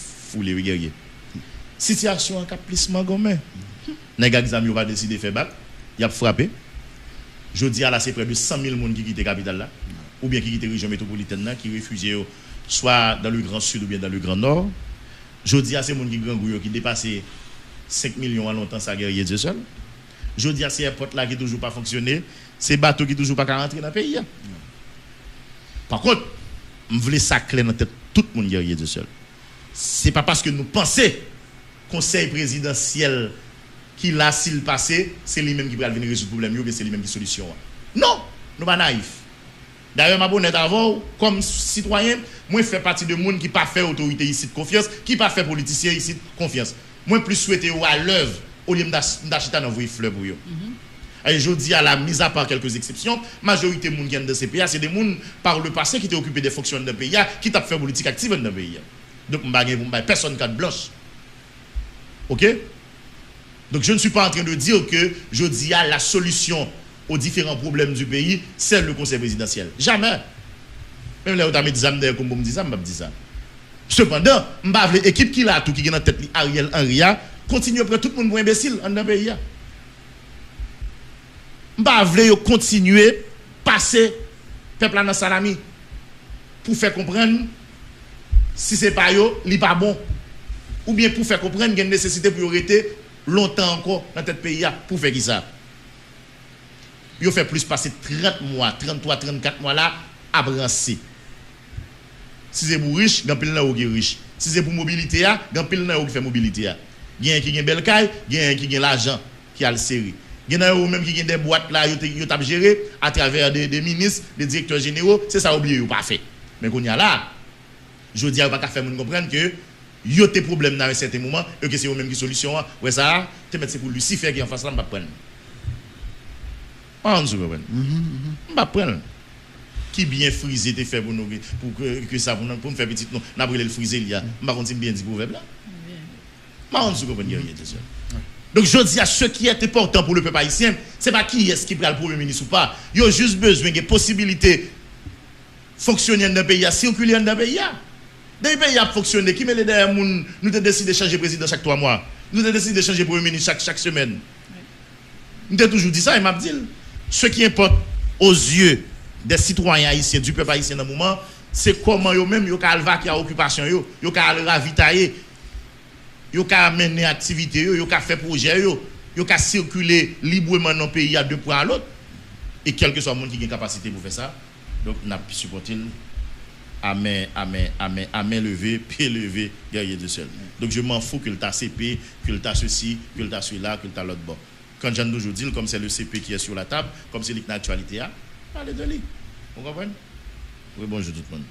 Speaker 1: les guerriers. Situation en caplissement gomme. Nèg exam yo va décider faire bac, y a frappé. Jodi à là c'est près de 100 000 personnes qui quittent la capitale là ou bien qui quittent région métropolitaine là qui réfugiés soit dans le Grand Sud ou bien dans le Grand Nord. Jodi à ces monde qui grand gouyo qui dépassé 5 millions en longtemps ça guerrier Dieu seul. Jodi à ces airport là qui toujours pas fonctionner, ces bateaux qui toujours pas rentrer dans le pays. Par contre, on voulait ça clair dans tête tout le monde guerrier Dieu seul. C'est pas parce que nous pensons conseil présidentiel qui l'a s'il passé, c'est lui-même qui va venir résoudre le problème ou bien c'est lui-même qui solution. Non, nous pas naïf. D'ailleurs ma bonne avant comme citoyen, moi fais partie de monde qui pas fait autorité ici de confiance, qui pas fait politicien ici de confiance. Moi plus souhaiter à l'œuvre au lieu d'acheter dans voyer fleur pour yo. Et je dis à la mise à part quelques exceptions, majorité de monde qui dans ces pays, c'est des monde par le passé qui étaient occupés des fonctions de pays qui t'a fait politique active dans le pays. Donc, personne carte blanche. OK? Donc, je ne suis pas en train de dire que je dis à la solution aux différents problèmes du pays, c'est le conseil présidentiel. Jamais. Même là, où tu as mis des âmes comme vous me dites ça, je me dis ça. Cependant, l'équipe qui a tout, qui est dans la tête, Ariel Henry, continue à prendre tout le monde pour imbécile dans le pays. Je veux continuer à passer peuple dans salami pour faire comprendre si ce n'est pas yo, il n'est pas bon. Ou bien pour faire comprendre qu'il y a une nécessité pour arrêter longtemps encore dans notre pays pour faire ça. Ils fait plus passer 30 mois, 33, 34 mois là à brancher. Si c'est pour riche, grand pile nan qui est riche. Si c'est pour mobilité, grand pile nan qui fait mobilité. Il y a un qui a belle caille, il y a un qui a l'argent qui a le série. Il y en a même qui ont des boîtes là, ils ont géré à travers des ministres, des directeurs généraux, c'est ça oublié, ils pas fait. Mais qu'on y a là, je dis à pas faire moun comprendre que il y a des problèmes dans un certain moment et que c'est eux même qui solution. Ouais ça, te mettre c'est pour Lucifer qui en face là, on va prendre. On va prendre. Qui bien frisé te fait pour nous pour que ça pour me faire petit non, n'a brûlé le frisé il y a. On va continuer bien dit proverbe là. On comprendre rien de ça. Donc je dis à ce qui est important pour le peuple haïtien, c'est pas qui est-ce qui prend le premier ministre ou pas. Il y a juste besoin de possibilité fonctionner dans le pays, circuler dans le pays. Dans le pays a fonctionné, qui met les derrière nous avons décidé de changer président chaque 3 mois. Nous avons décidé de changer premier ministre chaque semaine. Nous avons toujours dit ça et m'a dit ce qui importe aux yeux des citoyens haïtiens, du peuple haïtien dans le moment, c'est comment eux-mêmes ils ont vaquer à l'occupation, ils ont ravitailler, ils ont mener activité, ils ont fait projet, ils ont circuler librement dans le pays à deux points à l'autre. Et quel que soit le monde qui a une capacité pour faire ça, donc nous avons supporté. Amen, amen, amen, amen, levé, pied levé, guerrier de seul. Donc je m'en fous que le tas CP, que le tas ceci, que le tas celui-là, que le tas l'autre bord. Quand j'en aujourd'hui, comme c'est le CP qui est sur la table, comme c'est l'actualité, parlez de lui. Vous comprenez? Oui, bonjour tout le monde.